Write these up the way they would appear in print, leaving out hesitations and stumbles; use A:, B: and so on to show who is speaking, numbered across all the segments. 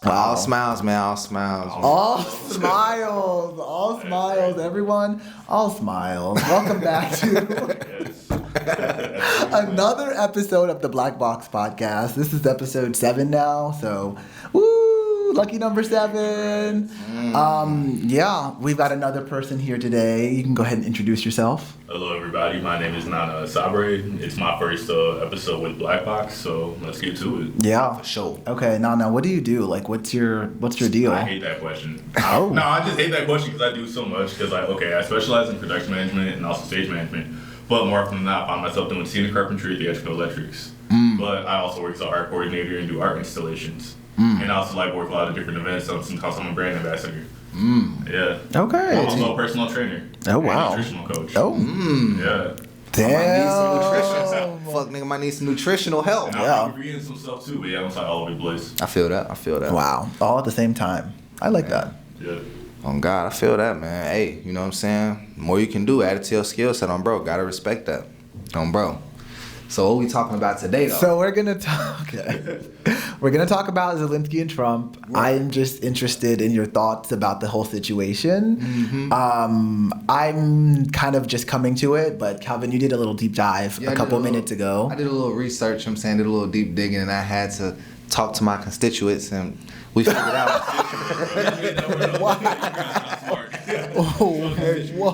A: Wow.
B: All smiles, man. All smiles.
A: All smiles. All smiles, everyone. All smiles. Welcome back to another episode of the Black Box Podcast. This is episode 7 now, so woo, lucky number 7. Yeah, we've got another person here today. You can go ahead and introduce yourself.
C: Hello, everybody. My name is Nana Sabre. It's my first episode with Black Box, so let's get to it.
A: Yeah,
B: For sure.
A: Okay, now what do you do? Like, what's your deal?
C: I hate that question.
A: Oh.
C: No, I just hate that question because I do so much. Because I specialize in production management and also stage management. But more often than not, I find myself doing scenic carpentry, theatrical electrics. But I also work as an art coordinator and do art installations. And I also work a lot of different events. Sometimes I'm a brand ambassador. Yeah.
A: Okay.
C: I'm also a personal trainer.
A: Oh, wow.
C: And nutritional coach.
A: Oh.
C: Yeah.
A: Damn.
B: Might need some nutrition. Fuck, nigga, might need some nutritional help.
C: And
A: Yeah.
C: I'm reading some stuff too, but yeah, I'm all over the place.
B: I feel that.
A: Wow. All at the same time. I like that.
C: Yeah.
B: Oh, God, I feel that, man. Hey, you know what I'm saying? The more you can do, add it to your skill set on bro. Gotta respect that. On bro. So what we talking about today, though?
A: So we're gonna talk. We're gonna talk about Zelensky and Trump. I'm just interested in your thoughts about the whole situation. I'm kind of just coming to it, but Calvin, you did a little deep dive
B: Yeah,
A: a couple minutes ago.
B: I did a little research, I'm saying, did a little deep digging, and I had to talk to my constituents, and we figured out.
A: Whoa.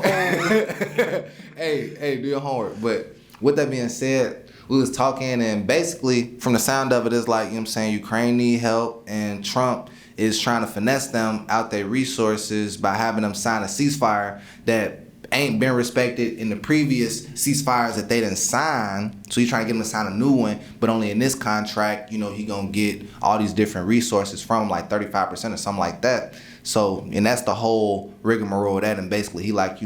B: hey, do your homework. But with that being said, we was talking, and basically, from the sound of it, it's like, you know what I'm saying, Ukraine need help, and Trump is trying to finesse them out their resources by having them sign a ceasefire that ain't been respected in the previous ceasefires that they didn't sign. So he's trying to get them to sign a new one, but only in this contract, you know, he gonna get all these different resources from, like 35% or something like that. So, and that's the whole rigmarole of that, and basically he like,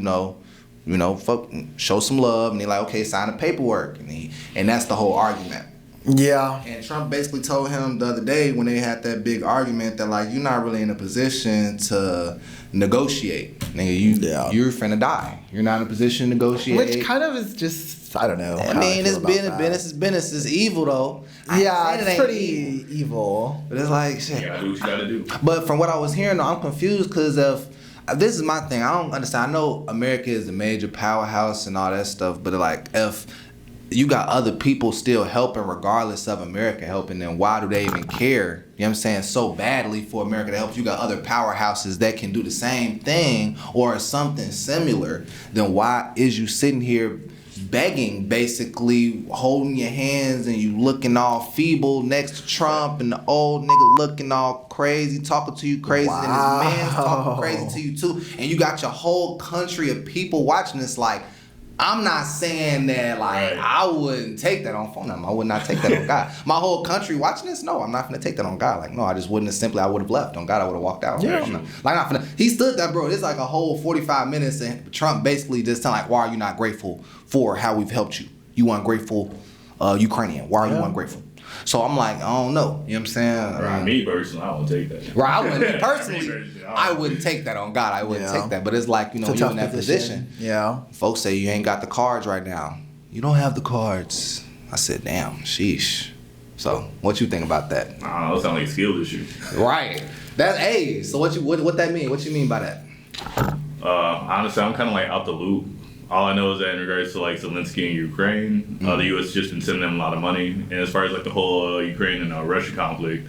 B: fuck, show some love, and he like, okay, sign the paperwork, and that's the whole argument.
A: Yeah.
B: And Trump basically told him the other day when they had that big argument that like, you're not really in a position to negotiate. Nigga, you're finna die. You're not in a position to negotiate.
A: Which kind of is just, I don't know.
B: I mean, it's business is evil though.
A: Yeah,
B: It
A: it's
B: ain't
A: pretty evil.
B: But it's like, shit.
C: You gotta do what you gotta do.
B: But from what I was hearing, though, I'm confused because of this is my thing. I don't understand. I know America is a major powerhouse and all that stuff, but like if you got other people still helping regardless of America helping, then why do they even care? You know what I'm saying? So badly for America to help. You got other powerhouses that can do the same thing or something similar. Then why is you sitting here begging, basically holding your hands and you looking all feeble next to Trump and the old nigga looking all crazy, talking to you crazy, and his man's talking crazy to you too, and you got your whole country of people watching this. Like, I'm not saying that like I wouldn't take that on phone. I would not take that on God. My whole country watching this, no, I'm not gonna take that on God. Like, no, I just wouldn't have I would have left. On God, I would have walked out.
A: Yeah.
B: Not finna. He stood there, bro. It's like a whole 45 minutes, and Trump basically just telling like, why are you not grateful for how we've helped you? You ungrateful Ukrainian. Why are you ungrateful? So I'm like, I don't know. You know what I'm saying?
C: Right, me personally, I won't take that.
B: Right, I wouldn't personally. I wouldn't take that on God. I wouldn't take that. But it's like,
A: It's a
B: you're
A: tough
B: in that position.
A: Yeah.
B: Folks say you ain't got the cards right now. You don't have the cards. I said, damn, sheesh. So, what you think about that?
C: I don't know, it sounds like a skill issue.
B: Right. So what that mean? What you mean by that?
C: Honestly, I'm kind of out the loop. All I know is that in regards to Zelensky and Ukraine, the U.S. just been sending them a lot of money. And as far as the whole Ukraine and Russia conflict,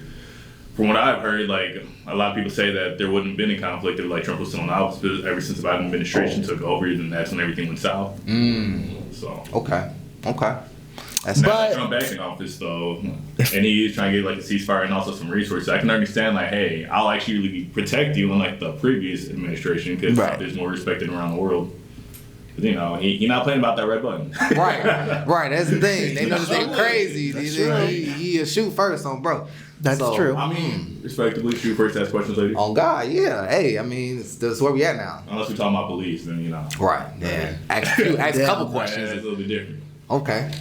C: from what I've heard, a lot of people say that there wouldn't have been a conflict if Trump was still in office, but ever since the Biden administration took over, then that's when everything went south. So
B: Okay.
C: Now that Trump back in office though, and he is trying to get a ceasefire and also some resources, I can understand hey, I'll actually protect you unlike the previous administration because there's more respected around the world. He not playing about that red button.
B: Right. That's the thing. They know they're crazy. He'll shoot first on bro.
A: That's true.
C: I mean, respectively, shoot first, ask questions later.
B: On God, yeah. Hey, I mean, that's where we at now.
C: Unless we're talking about police, then
B: Right. Yeah. Ask a couple questions.
C: That's a little bit different.
B: Okay.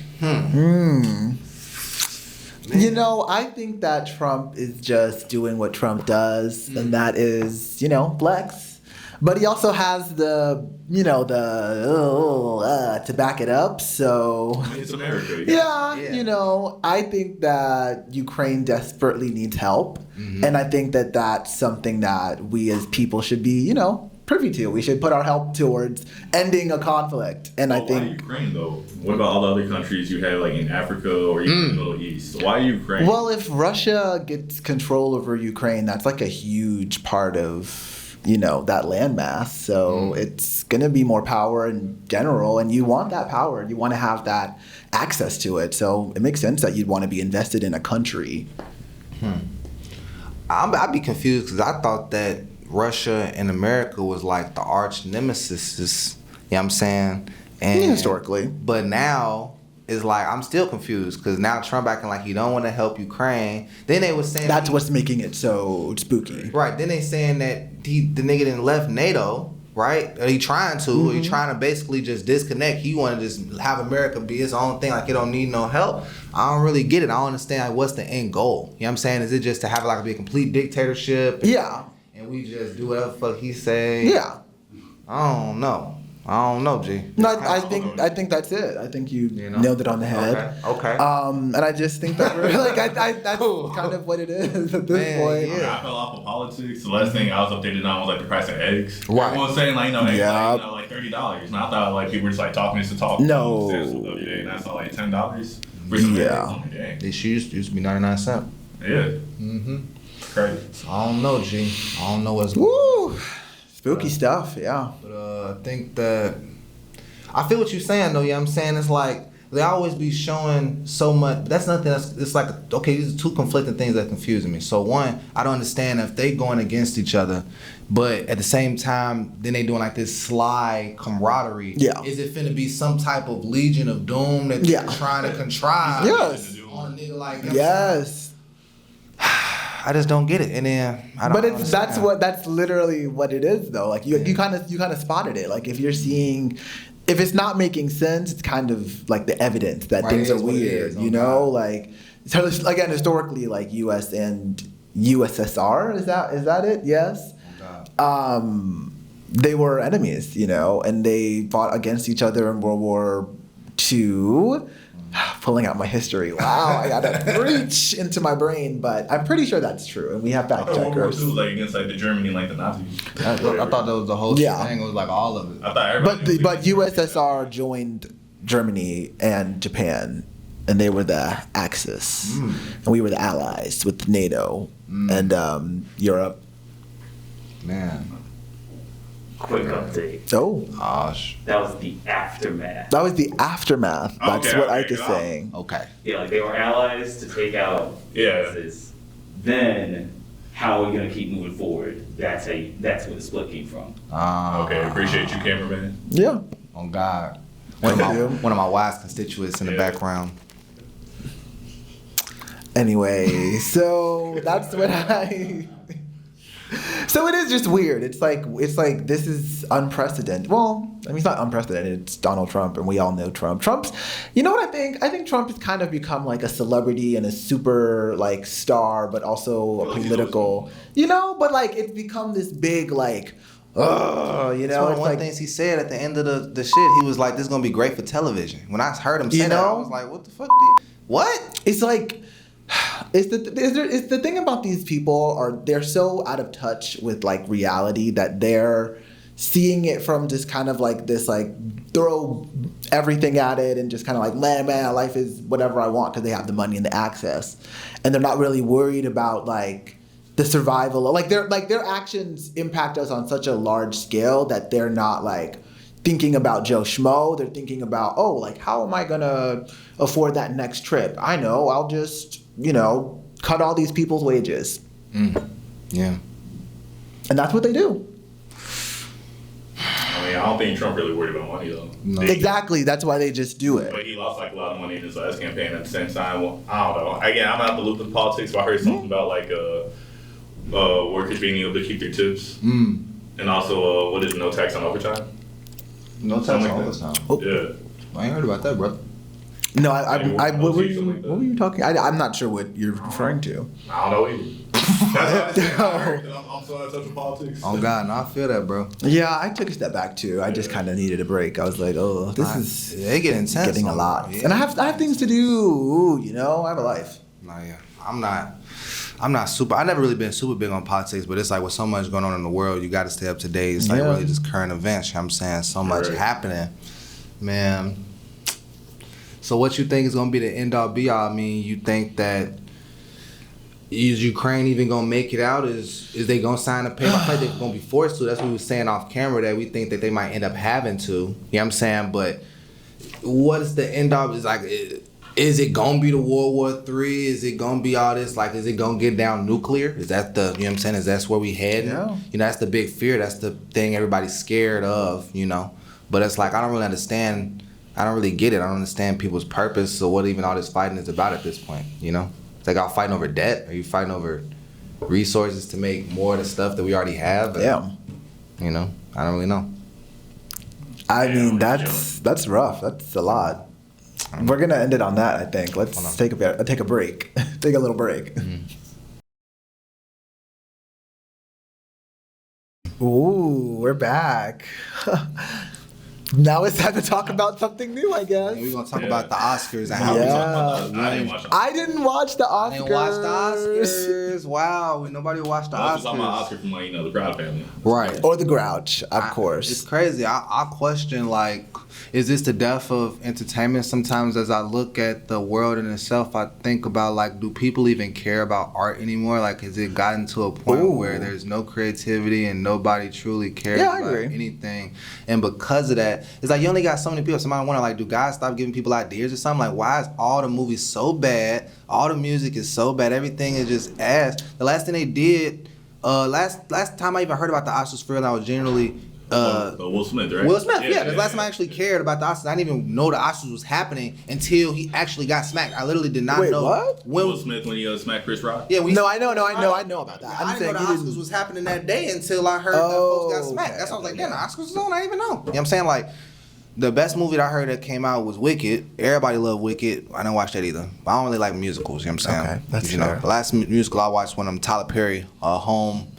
A: I think that Trump is just doing what Trump does, and that is, flex. But he also has to back it up. So
C: It's America.
A: yeah, I think that Ukraine desperately needs help. And I think that that's something that we as people should be, privy to. We should put our help towards ending a conflict. And I think
C: why Ukraine though? What about all the other countries you have like in Africa or even the Middle East? Why Ukraine?
A: Well, if Russia gets control over Ukraine, that's like a huge part of that landmass. So it's gonna be more power in general, and you want that power. You want to have that access to it. So it makes sense that you'd want to be invested in a country.
B: I'd be confused because I thought that Russia and America was like the arch nemesis. You know what I'm saying? And
A: historically.
B: But now it's like I'm still confused because now Trump acting like he don't want to help Ukraine. Then they was saying
A: that's what's making it so spooky.
B: Right. Then they saying that the nigga didn't left NATO. Right? Or he trying to. Or he trying to basically just disconnect. He want to just have America be his own thing. Like it don't need no help. I don't really get it. I don't understand like, what's the end goal. You know what I'm saying? Is it just to have like be a complete dictatorship? And we just do whatever the fuck he say?
A: Yeah.
B: I don't know, G.
A: No, I think that's it. I think you nailed it on the head.
B: Okay.
A: And I just think that we're like that's kind of what it is at this point.
C: I fell off of politics. The last thing I was updated on was like the price of eggs.
B: Right.
C: Everyone was saying like like $30. And I thought like people were just like talking just to talk.
A: No.
C: And I saw like $10.
A: Yeah.
B: It used to be 99 cents.
C: Yeah. Crazy.
B: I don't know, G. I don't know what's
A: Woo! Spooky stuff, yeah.
B: But I think that I feel what you're saying though. Yeah, I'm saying it's like they always be showing so much. That's nothing. It's like okay, these are two conflicting things that confusing me. So one, I don't understand if they going against each other, but at the same time, then they doing like this sly camaraderie.
A: Yeah.
B: Is it finna be some type of Legion of Doom that you're trying to contrive?
A: Yes.
B: On a nigga like
A: yes.
B: I just don't get it, and then I don't.
A: But that's literally what it is, though. Like you kind of spotted it. Like if it's not making sense, it's kind of like the evidence that things are weird. Like so again, historically, like U.S. and USSR is that it? Yes. They were enemies, and they fought against each other in World War II. Pulling out my history. Wow, I gotta reach into my brain, but I'm pretty sure that's true, and we have fact checkers.
C: World War II was like against like the Germany and like the Nazis.
B: I thought that was the whole thing. It was like all of it.
C: I thought everybody.
A: But USSR joined Germany and Japan, and they were the Axis, and we were the allies with NATO and Europe.
B: Man.
D: Quick update.
A: Oh.
B: Gosh.
D: That was the aftermath.
A: That was the aftermath. That's what Ike is saying.
B: Okay.
D: Yeah, like they were allies to take out ISIS. Then how are we gonna keep moving forward? That's where the split came from.
C: Okay, appreciate you, cameraman.
A: Yeah.
B: On God. One of my wise constituents in the background.
A: Anyway, so that's what So it is just weird. It's like this is unprecedented. Well, I mean, it's not unprecedented. It's Donald Trump, and we all know Trump. Trump's, you know what I think? I think Trump has kind of become like a celebrity and a super like star, but also a political, but like it's become this big like,
B: That's one of the things he said at the end of the shit. He was like, "This is gonna be great for television." When I heard him say that, I was like, "What the fuck? What?"
A: It's like. It's the thing about these people they're so out of touch with like reality that they're seeing it from just kind of like this like throw everything at it and just kind of like man life is whatever I want because they have the money and the access, and they're not really worried about like the survival like their actions impact us on such a large scale that they're not like thinking about Joe Schmo. They're thinking about like how am I gonna afford that next trip? I know I'll just cut all these people's wages.
B: Yeah.
A: And that's what they do.
C: I mean, I don't think Trump really worried about money though.
B: No.
A: Exactly. That's why they just do it.
C: But he lost like a lot of money in his last campaign at the same time. Well, I don't know. Again, I'm out the loop with politics, so I heard something about like workers being able to keep their tips. And also, what is no tax on overtime?
B: No tax on overtime.
C: Yeah.
B: I ain't heard about that, brother.
A: No, what were you talking? I'm not sure what you're referring to.
C: I don't know either. That's what I'm so out of touch with politics.
B: Oh God, no, I feel that, bro.
A: Yeah, I took a step back too. I just kind of needed a break. I was like,
B: they get intense.
A: Getting a lot, and I have things to do. I have a life.
B: No, yeah. I'm not super. I never really been super big on politics, but it's like with so much going on in the world, you got to stay up to date. It's like really just current events. You know what I'm saying? So much happening, man. So what you think is gonna be the end all be all? I mean, you think that is Ukraine even gonna make it out? Is they gonna sign a paper? I think they're gonna be forced to. That's what we were saying off camera, that we think that they might end up having to. You know what I'm saying? But what is the end all? Is like, is it gonna be the World War III? Is it gonna be all this? Like, is it gonna get down nuclear? Is that the, you know what I'm saying? Is that's where we heading?
A: Yeah.
B: You know, that's the big fear. That's the thing everybody's scared of. You know, but it's like I don't really understand. I don't really get it. I don't understand people's purpose or what even all this fighting is about at this point. You know. Like, y'all fighting over debt? Are you fighting over resources to make more of the stuff that we already have?
A: Yeah.
B: You know, I don't really know.
A: I mean, that's rough. That's a lot. We're gonna end it on that, I think. Let's take a break. Take a little break. Ooh, we're back. Now it's time to talk about something new, I guess.
B: We're gonna talk about the Oscars and how we talk about
A: I didn't watch the Oscars.
B: I didn't watch the Oscars. Wow, nobody watched the Oscars.
C: I'm an Oscar from, like, the Proud Family.
B: Right.
A: Or the Grouch, of course.
B: It's crazy. I question, like, is this the death of entertainment? Sometimes as I look at the world in itself, I think about, like, do people even care about art anymore? Like, has it gotten to a point where there's no creativity and nobody truly cares about anything? And because of that, it's like you only got so many people. Somebody wonder, like, do guys stop giving people ideas or something? Like, why is all the movies so bad? All the music is so bad. Everything is just ass. The last thing they did, last time I even heard about the Oscars for real, I was generally
C: Will Smith, right?
B: Will Smith, yeah. The last time I actually cared about the Oscars, I didn't even know the Oscars was happening until he actually got smacked. I literally did not know.
A: What?
C: Will Smith when he smacked Chris Rock?
B: Yeah,
A: I know about that.
B: I didn't know the Oscars was happening that day until I heard that folks got smacked. That's why I was like, damn, the Oscars was on? I didn't even know. You know what I'm saying? Like, the best movie that I heard that came out was Wicked. Everybody loved Wicked. I didn't watch that either. But I don't really like musicals, you know what I'm saying?
A: Okay, that's
B: fair.
A: fair.
B: The last musical I watched when Tyler Perry, Home.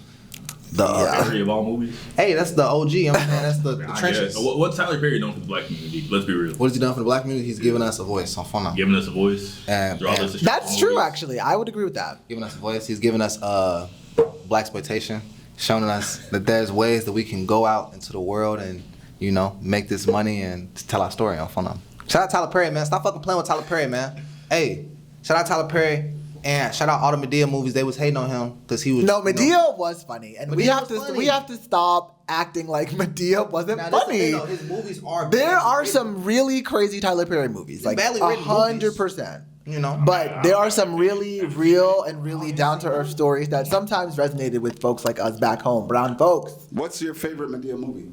C: Perry of all movies?
B: Hey, that's the OG. You know what I'm saying? That's the trenches.
C: What's Tyler Perry known for the black community? Let's be real.
B: What has he done for the black community? He's given us a voice on phone.
C: Giving us a voice.
A: That's true, actually. I would agree with that.
B: Giving us a voice. He's given us blaxploitation, showing us that there's ways that we can go out into the world and, you know, make this money and tell our story on phone. Shout out Tyler Perry, man. Stop fucking playing with Tyler Perry, man. Hey, shout out Tyler Perry. And shout out all the Medea movies. They was hating on him because he was.
A: No, Medea was funny, and we have to stop acting like Medea wasn't funny.
B: His movies are.
A: There are some really crazy Tyler Perry movies, like 100%.
B: You know,
A: but there are some really real and really down to earth stories that sometimes resonated with folks like us back home, brown folks.
E: What's your favorite Medea movie?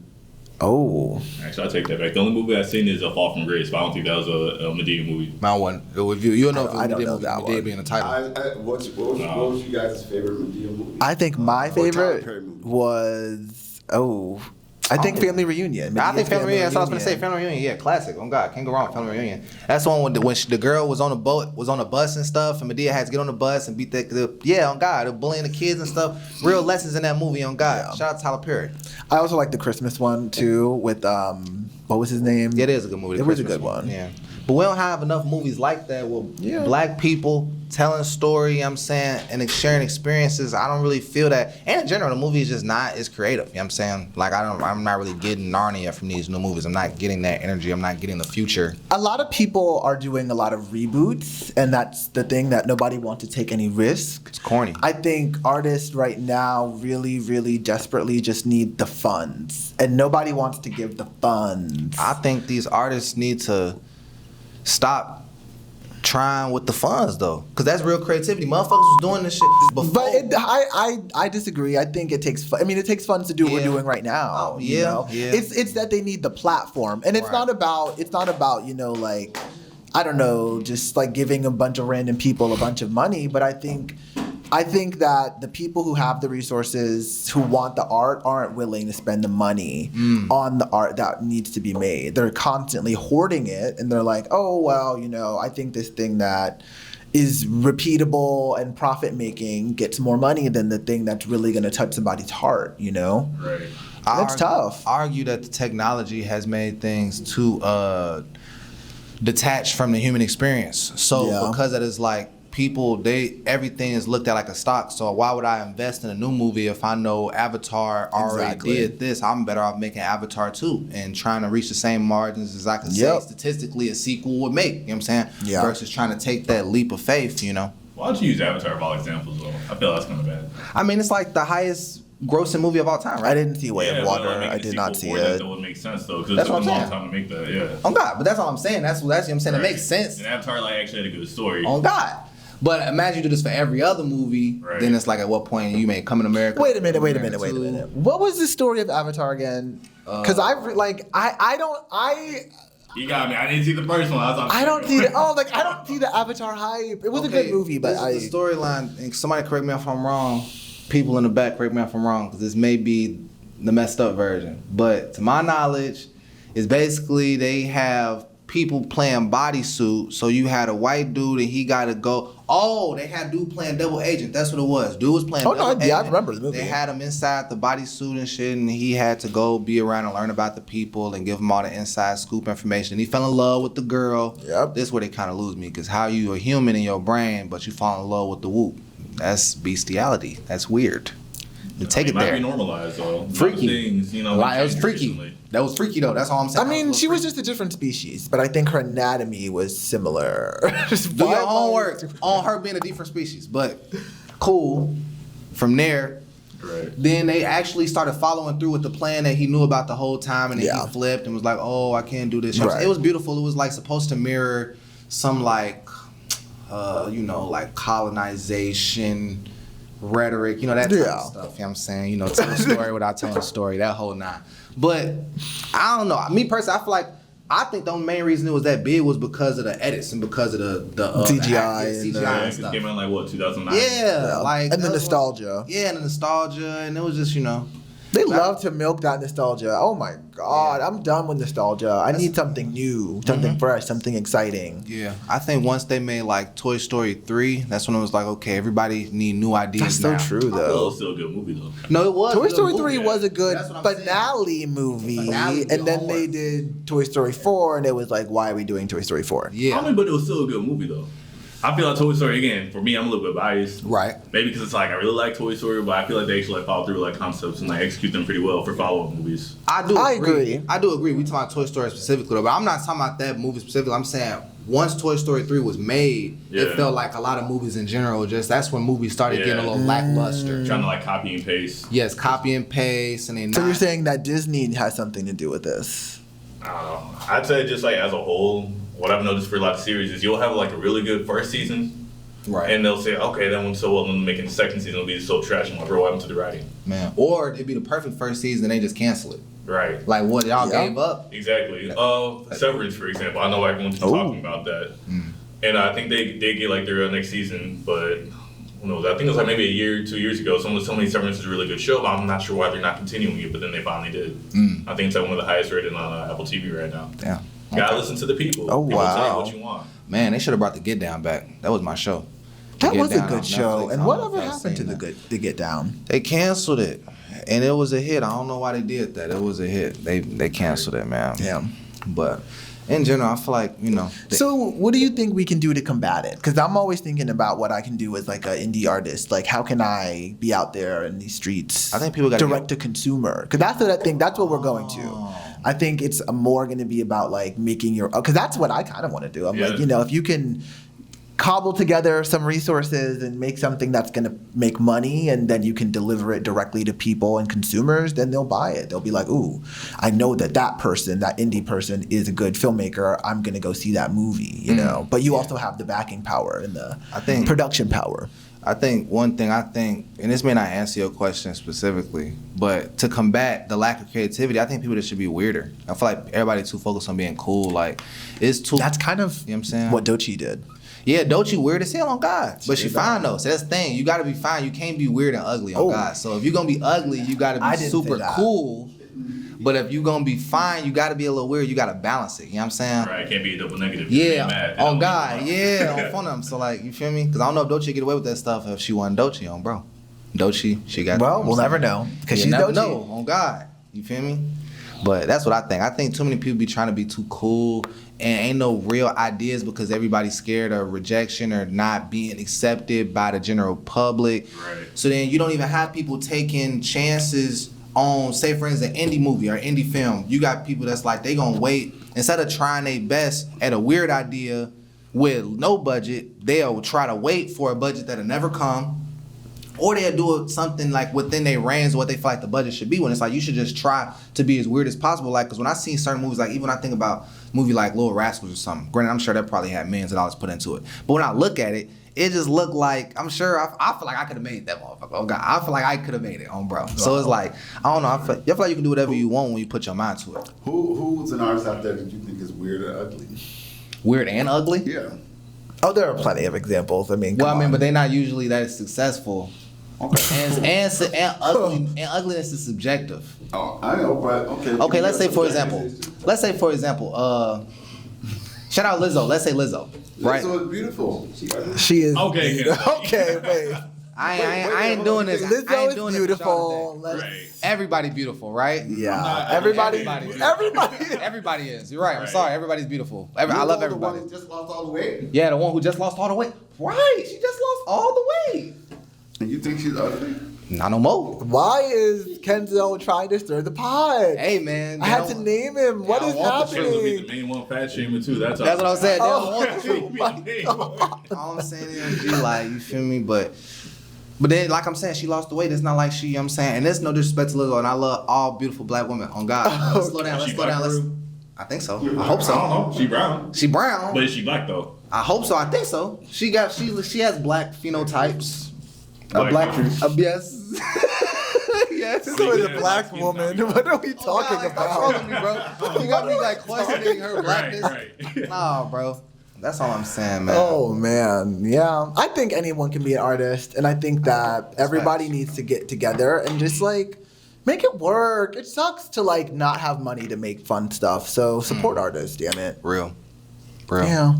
A: Oh.
C: Actually, I take that back. The only movie I've seen is A Fall from Grace, but I don't think that was a Medea movie.
B: Mine one. You'll know if it was
A: I don't
B: Medea
A: know
B: movie.
A: that
B: Medea
A: one.
B: being the title.
E: What was you guys' favorite Medea movie?
A: I think my
E: Tyler Perry
A: favorite
E: movie?
A: was I think Family Reunion.
B: I think Family Reunion. That's what I was gonna say. Family Reunion, yeah, classic. Oh God, can't go wrong. Family Reunion. That's the one when the girl was on the boat, was on a bus and stuff, and Medea had to get on the bus and beat on God, they're bullying the kids and stuff. Real lessons in that movie. On God.
A: Yeah.
B: Shout out to Tyler Perry.
A: I also like the Christmas one too with what was his name?
B: Yeah, it is a good movie.
A: It was a good one.
B: Yeah. But we don't have enough movies like that with black people telling story, you know what I'm saying, and sharing experiences. I don't really feel that. And in general, the movie is just not as creative, you know what I'm saying? Like, I'm not really getting Narnia from these new movies. I'm not getting that energy. I'm not getting the future.
A: A lot of people are doing a lot of reboots, and that's the thing, that nobody wants to take any risk.
B: It's corny.
A: I think artists right now really, really desperately just need the funds, and nobody wants to give the funds.
B: I think these artists need to stop trying with the funds though, because that's real creativity. Motherfuckers was doing this shit before.
A: But I disagree. I think it takes funds to do what we're doing right now.
B: Oh,
A: you know? It's that they need the platform, and it's not about like, I don't know, just like giving a bunch of random people a bunch of money. But I think that the people who have the resources, who want the art, aren't willing to spend the money on the art that needs to be made. They're constantly hoarding it, and they're like, oh, well, I think this thing that is repeatable and profit-making gets more money than the thing that's really going to touch somebody's heart,
C: Right.
A: That's tough.
B: I argue that the technology has made things too detached from the human experience. So because that is like, everything is looked at like a stock. So why would I invest in a new movie if I know Avatar already did this? I'm better off making Avatar 2 and trying to reach the same margins as I can say statistically a sequel would make. You know what I'm saying?
A: Yeah.
B: Versus trying to take that leap of faith, you know?
C: Why don't you use Avatar of all examples, though? I feel that's kind of bad.
B: I mean, it's like the highest grossing movie of all time, right?
A: I didn't see Way of Water. I did not see it.
C: That would make sense, though, because it took a long time to make that, yeah.
B: On God, but that's all I'm saying. That's what I'm saying. It makes sense.
C: And Avatar, like, actually had a good story.
B: On God. But imagine you do this for every other movie, then it's like at what point you may come in America.
A: Wait a minute. What was the story of Avatar again? Because
C: You got me. I didn't see the first one.
A: I don't see the Avatar hype. It was a good movie, but
B: the storyline. And somebody correct me if I'm wrong. People in the back correct me if I'm wrong, because this may be the messed up version. But to my knowledge, it's basically they have people playing bodysuit. So you had a white dude and he got to go. Oh, they had dude playing double agent. That's what it was. Dude was playing double agent.
A: Yeah, I remember the movie.
B: They had him inside the bodysuit and shit, and he had to go be around and learn about the people and give them all the inside scoop information. And he fell in love with the girl.
A: Yep.
B: This is where they kind of lose me, because how you a human in your brain, but you fall in love with the whoop. That's bestiality. That's weird. You take it there.
C: It might be normalized, though.
B: Freaky.
C: Things,
B: it was freaky. That was freaky, though. That's all I'm saying.
A: I mean, she was just a different species, but I think her anatomy was similar.
B: Do your homework on her being a different species, but cool. From there, then they actually started following through with the plan that he knew about the whole time, and then he flipped and was like, "Oh, I can't do this." It was beautiful. It was like supposed to mirror some like colonization rhetoric, that type of stuff. You know what I'm saying? Tell a story without telling a story, that whole nine. But I don't know. Me personally, I think the main reason it was that big was because of the edits and because of the CGI and stuff.
C: It came out like 2009.
B: Yeah,
A: and the nostalgia.
B: Yeah, and the nostalgia, and it was just
A: They love to milk that nostalgia. Oh my God, I'm done with nostalgia. I need something new, something fresh, something exciting.
B: Yeah, I think once they made like Toy Story 3, that's when it was like, okay, everybody need new ideas.
A: That's so true, though.
C: It was still a good movie, though.
B: No, it was.
A: Toy Story 3 was a good finale movie, and then they did Toy Story 4, and it was like, why are we doing Toy Story 4?
B: Yeah,
C: but it was still a good movie, though. I feel like Toy Story, again, for me, I'm a little bit biased.
B: Right.
C: Maybe because it's like, I really like Toy Story, but I feel like they actually follow through with concepts and execute them pretty well for follow-up movies.
A: I agree.
B: I do agree. We talking about Toy Story specifically, but I'm not talking about that movie specifically. I'm saying once Toy Story 3 was made, it felt like a lot of movies in general, that's when movies started getting a little lackluster.
C: Trying to copy and paste.
B: Yes, copy and paste. And
A: so you're saying that Disney has something to do with this?
C: I don't know. I'd say just as a whole, what I've noticed for a lot of series is you'll have a really good first season.
B: Right.
C: And they'll say, okay, that went so well, and making the second season will be so trash. I'm like, bro, what happened to the writing?
B: Man. Or it'd be the perfect first season and they just cancel it.
C: Right.
B: Like what, y'all gave up?
C: Exactly. Severance, for example. I know everyone's talking about that. And I think they get their next season, but who knows? I think it was maybe a year, 2 years ago. Someone was telling me Severance is a really good show, but I'm not sure why they're not continuing it, but then they finally did. I think it's one of the highest rated on Apple TV right now.
B: Yeah.
C: You gotta listen to the people.
A: Oh,
C: people
A: wow.
C: tell you what you want.
B: Man, they should have brought the Get Down back. That was my show.
A: That was a good show. And whatever happened to the Get Down?
B: They canceled it. And it was a hit. I don't know why they did that. It was a hit. They canceled it, man.
A: Yeah.
B: But in general, I feel like,
A: So what do you think we can do to combat it? Because I'm always thinking about what I can do as an indie artist. How can I be out there in these streets?
B: I think people got
A: direct to consumer. Because that's what I think. That's what we're going to. I think it's more going to be about making your. Because that's what I kind of want to do. I'm if you can cobble together some resources and make something that's going to make money, and then you can deliver it directly to people and consumers, then they'll buy it. They'll be like, ooh, I know that person, that indie person is a good filmmaker. I'm going to go see that movie, But you also have the backing power and the production power.
B: I think one thing, and this may not answer your question specifically, but to combat the lack of creativity, I think people that should be weirder. I feel like everybody's too focused on being cool. It's too.
A: That's kind of
B: what I'm saying?
A: What Doechii did.
B: Yeah, Doechii weird as hell on God. But she fine though. So that's the thing. You gotta be fine. You can't be weird and ugly on God. So if you're gonna be ugly, you gotta be super cool. But if you're gonna be fine, you gotta be a little weird. You gotta balance it. You know what I'm saying?
C: Right, it can't be a double negative.
B: Yeah, on God. Yeah, on fun of them. So you feel me? Because I don't know if Doechii get away with that stuff if she wasn't Doechii on bro. Doechii, she got.
A: Well, we'll never know because she's
B: never
A: Doechii.
B: know on God. You feel me? But that's what I think. I think too many people be trying to be too cool and ain't no real ideas because everybody's scared of rejection or not being accepted by the general public.
C: Right.
B: So then you don't even have people taking chances on, say for instance, an indie movie or indie film. You got people that's like, they gonna wait. Instead of trying their best at a weird idea with no budget, they'll try to wait for a budget that'll never come. Or they'll do something like within their range of what they feel like the budget should be. When it's like you should just try to be as weird as possible. Like, because when I see certain movies, like even when I think about a movie like Little Rascals or something, granted, I'm sure that probably had millions of dollars put into it. But when I look at it, it just looked like, I'm sure, I feel like I could have made that motherfucker. Oh God, I feel like I could have made it on bro. So it's like, I don't know, I feel like you can do whatever you want when you put your mind to it.
E: Who's an artist out there that you think is weird or ugly?
B: Weird and ugly?
E: Yeah.
A: Oh, there are plenty of examples. I mean,
B: But they're not usually that successful.
E: Okay.
B: And ugliness is subjective.
E: Oh, I know, but okay.
B: Okay, let's say for example, shout out Lizzo. Let's say Lizzo, right?
E: Lizzo is beautiful.
A: she is.
C: Okay.
A: Okay, wait.
B: I ain't doing this. I
A: Lizzo
B: ain't doing
A: is
B: this
A: beautiful.
C: Right.
B: Everybody beautiful, right?
A: Yeah, everybody.
B: Everybody is. You're right. I'm sorry. Everybody's beautiful. I love everybody.
E: The one who just lost all the weight,
B: Yeah, the one who just lost all the weight. Right. She just lost all the weight.
E: and you think she's ugly?
B: Not no more.
A: Why is Kenzo trying to stir the pot?
B: Hey man,
A: I had to name him. What is
B: want the
C: This will be the
A: happening?
C: main one fat shaming too. That's
B: That's what I'm saying. They don't
A: Oh,
B: want the truth.
A: my God.
B: All I'm saying is, G, like, you feel me? But then, like I'm saying, she lost the weight. It's not like she, you know what I'm saying? And there's no disrespect to Lizzo, and I love all beautiful black women. On God. Let's slow down. Let's
C: She
B: slow down.
C: black,
B: Let's.
C: bro?
B: I think so. I hope
C: I
B: so.
C: don't know. She brown.
B: She brown.
C: But is she black though?
B: I hope so. I think so. She has black phenotypes.
C: Black
B: Yes. Yes.
A: This is a black woman. What are we talking
B: Stop
A: about?
B: calling me, bro. You got me like questioning her blackness.
C: Right.
B: Nah, bro. That's all I'm saying, man.
A: Oh man, yeah. I think anyone can be an artist, and I think that everybody needs to get together and just like make it work. It sucks to like not have money to make fun stuff. So support artists, damn it.
B: Real.
A: Yeah.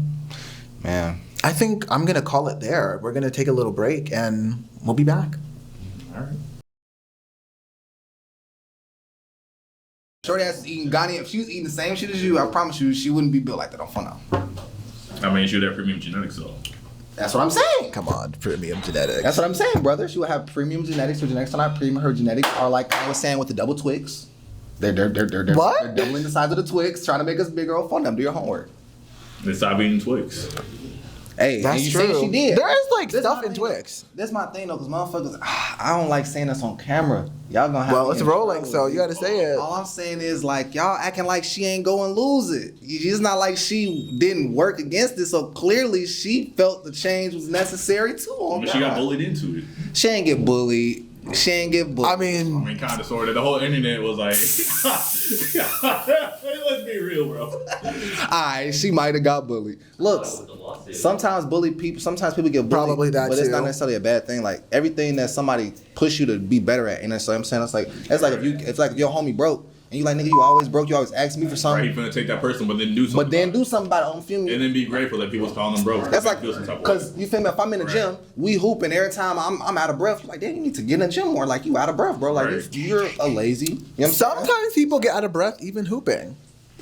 B: Man.
A: I think I'm gonna call it there. We're gonna take a little break, and we'll be back.
C: All right.
B: Shorty ass is eating Ghanaian. If she was eating the same shit as you, I promise you, she wouldn't be built like that on phone now.
C: I mean, she would have premium genetics though.
B: That's what I'm saying.
A: Come on, premium genetics.
B: That's what I'm saying, brother. She would have premium genetics. Her genetics are not premium. Her genetics are like I was saying with the double Twix. They're
A: What?
B: They're doubling the size of the Twix, trying to make us bigger on phone them. Do your homework.
C: They stop eating Twix.
B: Hey,
A: That's
B: and you
A: true.
B: say she did.
A: There is like
B: This
A: stuff
B: my
A: in
B: thing,
A: Twix.
B: That's my thing though, cause motherfuckers, I don't like saying this on camera. Y'all gonna have.
A: Well,
B: me
A: it's
B: in
A: rolling,
B: trouble.
A: so you gotta say it.
B: All I'm saying is like y'all acting like she ain't go and lose it. It's not like she didn't work against it. So clearly she felt the change was necessary too. Oh,
C: But she got bullied into it.
B: She ain't get bullied. She ain't get bullied.
A: I
C: I
A: mean,
C: mean, kind of, sort of. The whole internet was like, let's be real, bro.
B: Alright, she might have got bullied. Look, sometimes people get bullied.
A: Probably that
B: but it's
A: too.
B: not necessarily a bad thing. Like everything that somebody push you to be better at, you know what I'm saying? It's like if your homie broke and you like, nigga, you always broke, you always ask me for
C: Right,
B: something.
C: you finna take that person, but then do something.
B: But then do something about it, on film.
C: And then be grateful that people's calling them broke.
B: That's like,
C: Feel some type of
B: cause
C: way.
B: you feel me? If I'm in the
C: Right.
B: gym, we hooping every time I'm out of breath. You're like, damn, you need to get in the gym more. Like you out of breath, bro. Like
C: Right.
B: you're a lazy. You know what I'm saying?
A: sometimes people get out of breath even hooping.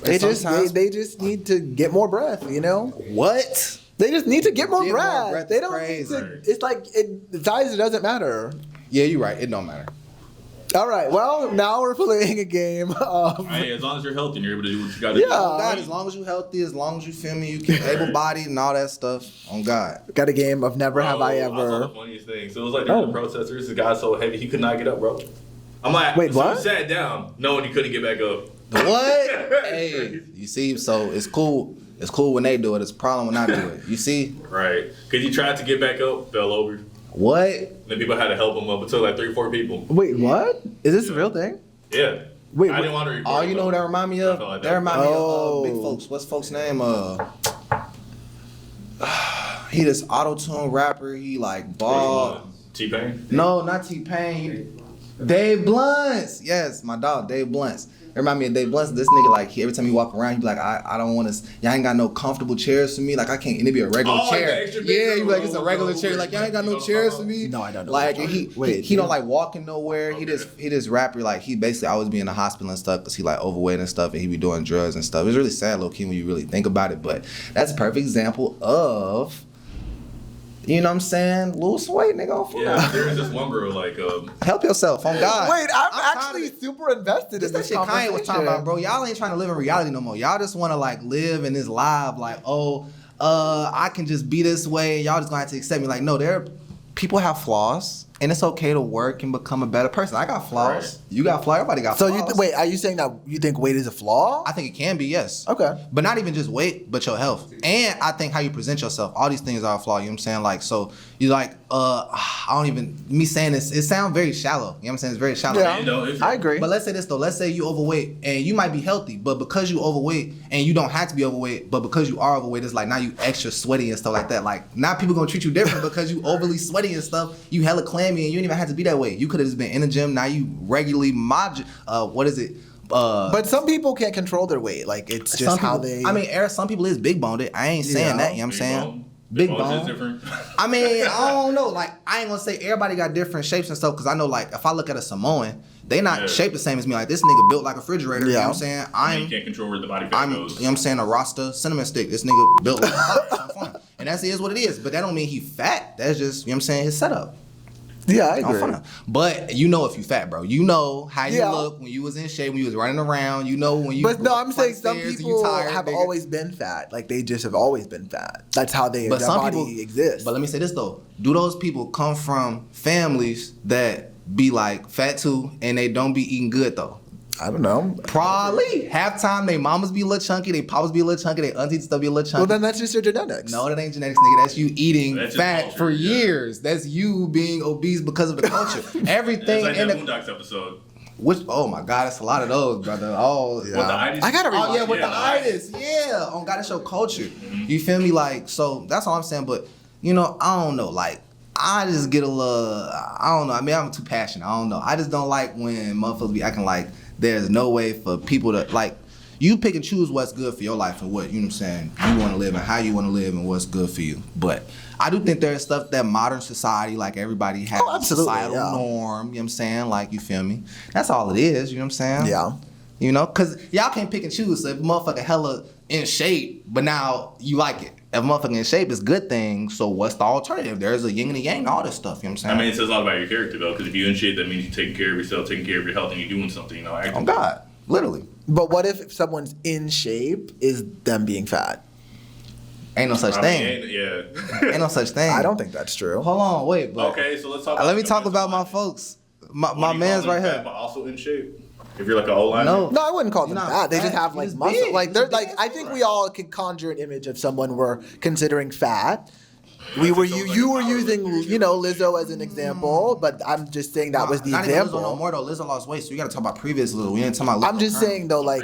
A: They
B: Sometimes-
A: just need to get more breath, you know?
B: What?
A: They just need to get more
B: Get more
A: breath.
B: breath
A: They
B: is
A: don't
B: crazy.
A: need to, it's like the size doesn't matter.
B: Yeah, you're right. It don't matter.
A: All right, well, now we're playing a game of
C: Hey, as long as you're healthy and you're able to do what you gotta
A: Yeah.
C: do.
B: On God, as long as you healthy, as long as you feel me, you keep able-bodied and all that stuff. On God.
A: got a game of never have I
C: I saw
A: ever.
C: the funniest thing. So it was like during the protesters, the guy so heavy he could not get up, bro. I'm like,
A: Wait,
C: so
A: what?
C: he sat down knowing he couldn't get back up.
B: What? Hey, you see, so it's cool. It's cool when they do it. It's a problem when I do it. You see?
C: Right. Because he tried to get back up, fell over.
B: What?
C: Then people had to help him up. It took like 3 or 4 people.
A: Wait, what? Is this a real thing?
C: Yeah.
A: Wait,
C: I
A: what-
C: didn't want to record
B: Oh,
C: it,
B: you know
C: but
B: what that remind me
C: I
B: of?
C: felt like
B: That remind me
A: Oh.
B: of big folks. What's folks' name? He this auto-tune rapper. He like bald.
C: T-Pain?
B: No, not T-Pain. Dave Blunts. Yes, my dog, Dave Blunts. Remind me of Dave Blunts. This nigga, like, every time he walk around, he be like, I don't want to, y'all ain't got no comfortable chairs for me. Like, I can't, and it be a regular chair. Yeah, you be like, it's a regular chair. Like, y'all ain't got no chairs for me.
A: No, I don't know.
B: Like, he don't like walking nowhere. He just rapper. Like, he basically always be in the hospital and stuff because he like overweight and stuff, and he be doing drugs and stuff. It's really sad, low key, when you really think about it. But that's a perfect example of, you know what I'm saying, lose weight, nigga.
C: Yeah, there was this one girl like
B: help yourself, on God.
A: Wait, I'm actually super invested in
B: This
A: this
B: shit Kanye was talking about, bro. Y'all ain't trying to live in reality no more. Y'all just want to like live in this live, like, I can just be this way, and y'all just gonna have to accept me. Like, no, people have flaws, and it's okay to work and become a better person. I got flaws.
C: Right.
B: You got flaws. Everybody got flaws.
A: So wait, are you saying that you think weight is a flaw?
B: I think it can be, yes.
A: Okay.
B: But not even just weight, but your health. And I think how you present yourself. All these things are a flaw, you know what I'm saying? Like, so you like, I don't even, me saying this, it sounds very shallow. You know what I'm saying? It's very shallow.
A: Yeah, I agree.
B: But let's say this though. Let's say you overweight and you might be healthy, but because you overweight and you don't have to be overweight, but because you are overweight, it's like now you extra sweaty and stuff like that. Like, now people gonna treat you different because you overly sweaty and stuff. You hella clammy and you didn't even have to be that way. You could have just been in the gym. Now you regularly what is it?
A: But some people can't control their weight. Like, it's just how they.
B: I mean, some people is big boned. I ain't saying that. You know what I'm saying? Big bone.
C: Is different.
B: I mean, I don't know. Like, I ain't gonna say everybody got different shapes and stuff, because I know, like, if I look at a Samoan, they not shaped the same as me. Like, this nigga built like a refrigerator. You know what I'm saying?
C: You can't control where the body fat goes.
B: You know what I'm saying? A Rasta cinnamon stick. This nigga built like a and that's is what it is. But that don't mean he fat. That's just, you know what I'm saying, his setup.
A: Yeah, I agree.
B: But you know if you fat, bro. You know how you look when you was in shape, when you was running around. You know when you.
A: But no, I'm saying some people have always been fat. Like, they just have always been fat. That's how their body exists.
B: But let me say this though: do those people come from families that be like fat too, and they don't be eating good though?
A: I don't know.
B: Probably. Half time, they mamas be a little chunky, they papas be a little chunky, they aunties still be a little chunky.
A: Well, then that's just your genetics.
B: No, that ain't genetics, nigga. That's you eating fat for years. That's you being obese because of the culture. Everything
C: it's like that Boondocks episode.
B: Oh my God, it's a lot of those, brother. Oh,
C: yeah. With the itis?
A: I gotta read.
B: Oh yeah, with the itis. Yeah. Oh God, it's your culture. Mm-hmm. You feel me? Like, so that's all I'm saying. But you know, I don't know. Like, I just get a little. I don't know. I mean, I'm too passionate. I don't know. I just don't like when motherfuckers be acting like there's no way for people to, like, you pick and choose what's good for your life and what, you know what I'm saying, you want to live and how you want to live and what's good for you. But I do think there's stuff that modern society, like, everybody has a societal norm, you know what I'm saying, like, you feel me? That's all it is, you know what I'm saying?
A: Yeah.
B: You know, because y'all can't pick and choose. So if a motherfucker hella in shape, but now you like it. If a motherfucker in shape is a good thing, so what's the alternative? There's a yin and a yang, all this stuff, you know what I'm saying?
C: I mean, it says a lot about your character, though, because if you're in shape, that means you're taking care of yourself, taking care of your health, and you're doing something, you know, actively.
B: Oh, God. Literally.
A: But what if someone's in shape is them being fat?
B: Ain't no such thing. Ain't no such thing.
A: I don't think that's true.
B: Hold on, wait. But
C: okay, so let's talk about
B: let me talk about my folks. My man's right here.
C: But also in shape. If you're like an old line.
A: No, I wouldn't call them fat. They just have like muscle.
B: Big.
A: Like, they're like, I think we all can conjure an image of someone we're considering fat. You were using, you know, Lizzo as an example, but I'm just saying that was the example.
B: Lizzo no more though. Lizzo lost weight, so you got to talk about previous Lizzo. We ain't talking about Lizzo.
A: I'm just saying though, like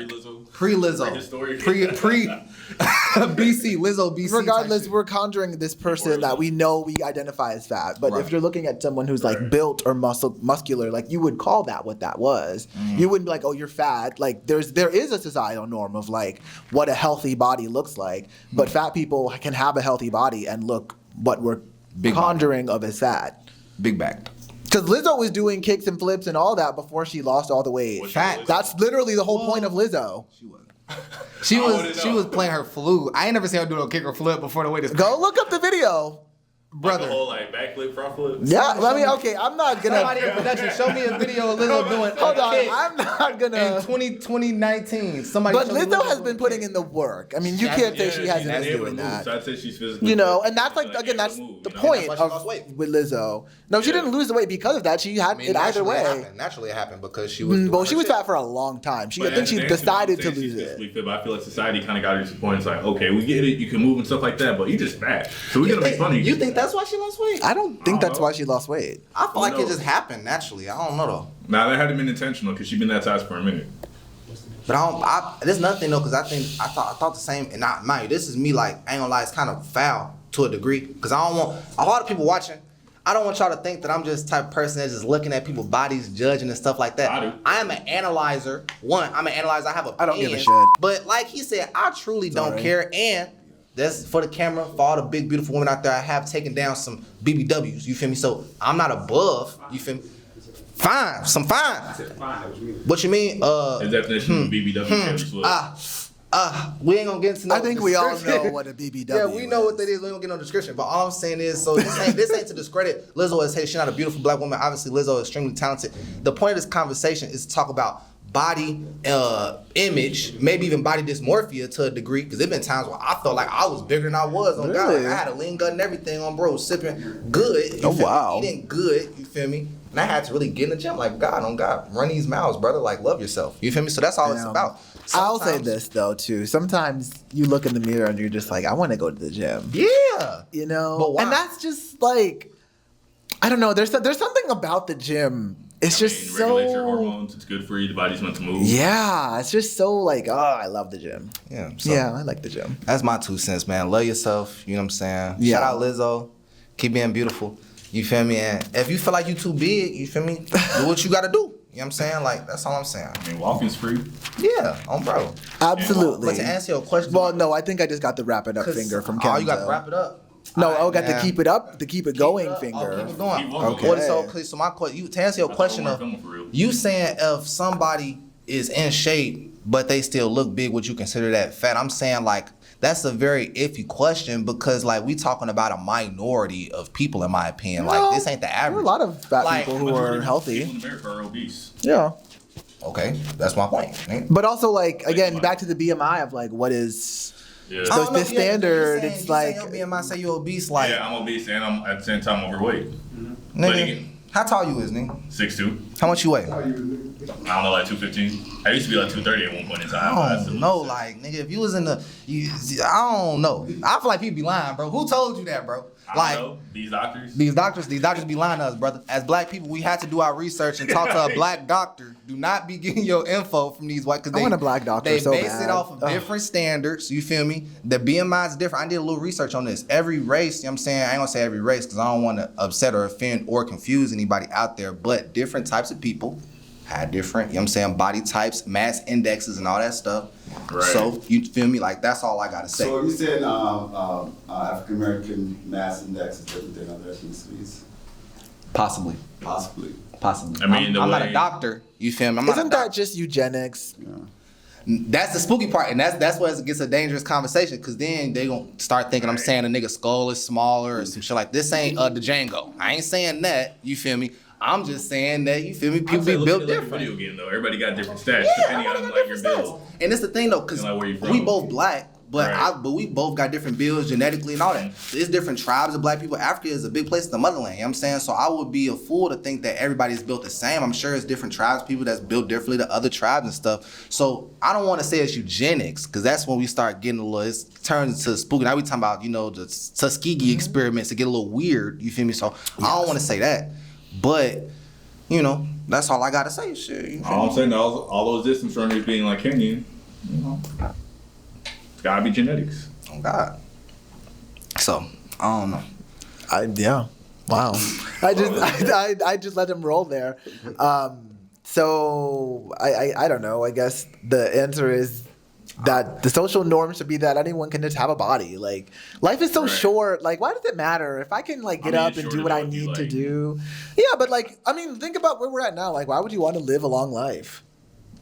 B: pre-Lizzo, pre BC Lizzo BC.
A: Regardless, we're conjuring this person that we know we identify as fat. But if you're looking at someone who's like built or muscular, like, you would call that what that was. You wouldn't be like, oh, you're fat. Like, there is a societal norm of like what a healthy body looks like. But fat people can have a healthy body and look what we're conjuring of as fat.
B: Big back.
A: Because Lizzo was doing kicks and flips and all that before she lost all the weight.
B: Fat.
A: That's literally the whole point of Lizzo.
B: She was playing her flute. I ain't never seen her do no kick or flip before the weight is.
A: Go look up the video.
C: Brother. Like a whole like backflip, front flip.
A: Yeah, I mean, okay, I'm not gonna.
B: Somebody in production, show me a video of Lizzo doing.
A: Hold on, I'm not gonna.
B: In 2019, somebody.
A: But Lizzo has been putting in the work. I mean, you can't say she hasn't been doing that.
C: So I'd say she's physically.
A: You know, and that's like again, that's the point of with Lizzo. No, she didn't lose the weight because of that. She had it either way.
B: Naturally, it happened because she was.
A: Well, she was fat for a long time. I think she decided to lose it.
C: But I feel like society kind of got her to the point. It's like, okay, we get it, you can move and stuff like that, but you just fat. So we're gonna make fun of you.
B: You think that's why she lost weight?
A: I don't think that's why she lost weight.
B: I feel like it just happened naturally. I don't know though.
C: Nah, that hadn't been intentional because she's been that size for a minute.
B: But there's nothing though, because I thought the same. And mind you, this is me, like, I ain't gonna lie, it's kind of foul to a degree, because I don't want a lot of people watching. I don't want y'all to think that I'm just the type of person that's just looking at people's bodies, judging and stuff like that.
C: I do.
B: I am an analyzer. I'm an analyzer. I have opinions.
A: I don't give a shit.
B: But like he said, I truly don't
A: Sorry.
B: care. And that's for the camera, for all the big, beautiful women out there. I have taken down some BBWs. You feel me? So I'm not above. You feel me? Fine. Some fine. What you mean?
C: His definition of BBW.
B: We ain't gonna get into no
A: I think we all
B: description.
A: know what a BBW
B: Yeah, we know what that is. We don't get no description. But all I'm saying is, so this ain't to discredit Lizzo as hey, she's not a beautiful black woman. Obviously, Lizzo is extremely talented. The point of this conversation is to talk about body image, maybe even body dysmorphia to a degree. Because there's been times where I felt like I was bigger than I was. On God,
A: Really?
B: like I had a lean gut and everything on, bro, sipping good. You
A: Oh,
B: feel me?
A: wow.
B: Eating good. You feel me? And I had to really get in the gym, like God, on God, run these miles, brother. Like love yourself. You feel me? So that's all it's
A: Damn.
B: about.
A: I'll say
B: Sometimes-
A: this though too. Sometimes you look in the mirror and you're just like, I want to go to the gym.
B: Yeah.
A: You know,
B: But why?
A: and that's just like, I don't know. There's something about the gym. It's just
C: regulates your
A: so.
C: hormones. It's good for you. The body's meant to move.
A: Yeah, it's just so like, oh, I love the gym.
B: Yeah. So
A: Yeah, I like the gym.
B: that's my 2 cents, man. Love yourself. You know what I'm saying?
A: Yeah.
B: Shout out Lizzo. Keep being beautiful. You feel me? And if you feel like you too big, you feel me? Do what you gotta do. You know what I'm saying? Like, that's all I'm saying.
C: I mean, walking's free.
B: Yeah, on bro.
A: Absolutely.
B: But to answer your question,
A: Well, no, I think I just got the wrap it up
B: 'cause-
A: finger from Kenzo.
B: Oh, you got to wrap it up.
A: No,
B: All
A: I got
B: right,
A: to keep it up, to keep it going
B: Oh,
A: finger.
B: keep it going.
C: Keep going.
A: Okay.
B: What is so my question? To answer your
C: I thought
B: question
C: we
B: of
C: weren't filming for real.
B: you saying if somebody is in shape but they still look big, would you consider that fat? I'm saying like that's a very iffy question because like we talking about a minority of people in my opinion. Like
A: No,
B: this ain't the
A: There are
B: average.
A: a lot of fat
B: Like,
A: people who
C: Majority
A: are
C: of
A: healthy.
C: People in America are obese.
A: Yeah.
B: Okay, that's my point. Man.
A: But also, like, again, back to the BMI of like, what is.
C: Yeah.
A: So-
B: I don't know,
A: the standard,
B: you
A: it's
B: saying
A: like-
B: your BMI say you obese, like
C: Yeah, I'm obese and I'm at the same time overweight. But
B: nigga.
C: again,
B: How tall you is, nigga?
C: 6'2".
B: How much you weigh?
C: I don't know, like 215. I used to be like 230 at one point in time. but
B: I
C: I
B: don't
C: still-
B: know, like nigga, if you was in the, I don't know. I feel like people be lying, bro. Who told you that, bro?
C: I
B: Like
C: don't know. These doctors.
B: these doctors be lying to us, brother. As black people, we had to do our research and talk to a black doctor. Do not be getting your info from these white, because
A: I want a black doctor
B: They
A: so
B: base
A: bad.
B: it off of
A: Ugh.
B: different standards. You feel me? The BMI is different. I did a little research on this. Every race, you know what I'm saying? I ain't gonna say every race because I don't want to upset or offend or confuse anybody out there. But different types of people had different, you know what I'm saying, body types, mass indexes, and all that stuff.
C: Right.
B: So you feel me? Like that's all I gotta say.
E: So you said African American mass index is different than other ethnicities?
B: Possibly.
E: Possibly.
B: Possibly.
C: I mean, the
B: I'm not
C: way-
B: a doctor. You feel me? I'm not a
A: Isn't
B: doctor.
A: that just eugenics?
B: That's the spooky part, and that's where it gets a dangerous conversation, because then they gonna start thinking I'm saying a nigga skull is smaller or some shit like this. Ain't the Django. I ain't saying that. You feel me? I'm just saying that you feel me. People
C: I'd say
B: be
C: look
B: built
C: at it like a
B: different.
C: video game though. Everybody got different stats
B: Yeah,
C: depending
B: everybody
C: on
B: got
C: like your
B: different
C: build.
B: stats. And it's the thing though, because
C: And, like, where you from.
B: we both black, but
C: Right.
B: but we both got different builds genetically and all that. There's different tribes of black people. Africa is a big place in the motherland. You know what I'm saying? So I would be a fool to think that everybody's built the same. I'm sure it's different tribes, people that's built differently to other tribes and stuff. So I don't want to say it's eugenics, because that's when we start getting a little, it turns into spooky. Now we talking about, you know, the Tuskegee experiments to get a little weird. You feel me? So I don't want to say that. But, you know, that's all I got to say. Shit. You feel
C: All
B: me?
C: I'm saying, all those distance runners being like Kenyan, you know, it's gotta be genetics.
B: Oh God. So I don't know.
A: Yeah. Wow. I just let him roll there. So I don't know. I guess the answer is that the social norm should be that anyone can just have a body. Like life is so
C: Right.
A: short. Like why does it matter if I can like get
C: I mean,
A: up
C: it's
A: and
C: shorter
A: do what
C: than
A: I
C: what you
A: need to
C: like.
A: do? Yeah, but like I mean, think about where we're at now. Like why would you want to live a long life?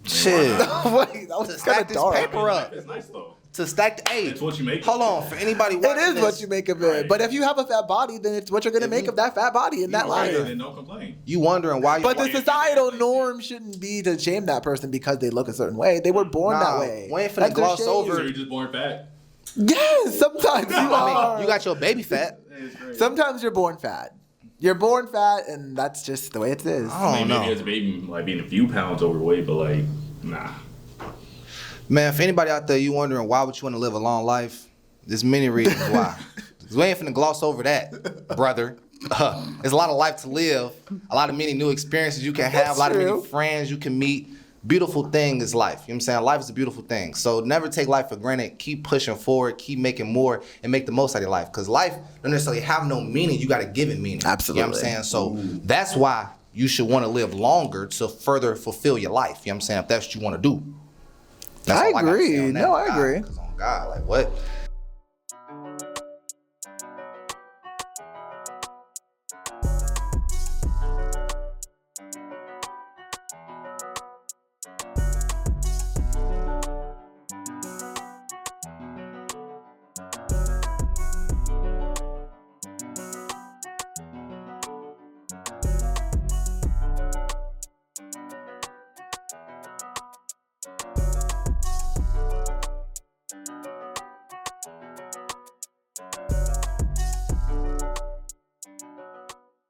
B: Shit.
A: Wait, that was
B: To
A: kind
B: stack
A: of
B: this
A: dark.
B: paper up.
C: It's nice though.
B: To stack the eight.
C: It's what you make.
B: Hold on, for anybody
A: It
B: watching
A: is
B: this,
A: what you make of it.
C: Right.
A: But if you have a fat body, then it's what you're gonna
B: If
A: make
B: you-
A: of that fat body in that
C: Right,
A: life.
C: then don't complain.
B: You wondering why you
A: But the
C: Why you
A: societal
C: think
A: norm shouldn't be to shame that person because they look a certain way. They were born
B: Nah,
A: that way.
B: we ain't finna
A: That's their
B: gloss
A: shame.
B: over-
C: So you're just born fat.
A: Yes, sometimes you
B: I
A: are.
B: mean, you got your baby fat.
C: It's great.
A: Sometimes you're born fat. You're born fat, and that's just the way it is.
B: I don't
C: Maybe
B: know.
C: as a baby, like being a few pounds overweight, but like, nah.
B: Man, for anybody out there, you wondering why would you want to live a long life? There's many reasons why. 'Cause we ain't finna gloss over that, brother. There's a lot of life to live, a lot of many new experiences you can have,
A: That's
B: a lot of
A: true.
B: many friends you can meet. beautiful thing is life. You know what I'm saying? Life is a beautiful thing. So never take life for granted. Keep pushing forward. Keep making more and make the most out of your life. Because life don't necessarily have no meaning. You got to give it meaning.
A: Absolutely.
B: You know what I'm saying? So that's why you should want to live longer to further fulfill your life. You know what I'm saying? If that's what you want to do. That's
A: I
B: all gotta
A: agree.
B: say on that.
A: No, I
B: God,
A: agree.
B: 'cause on God, like what?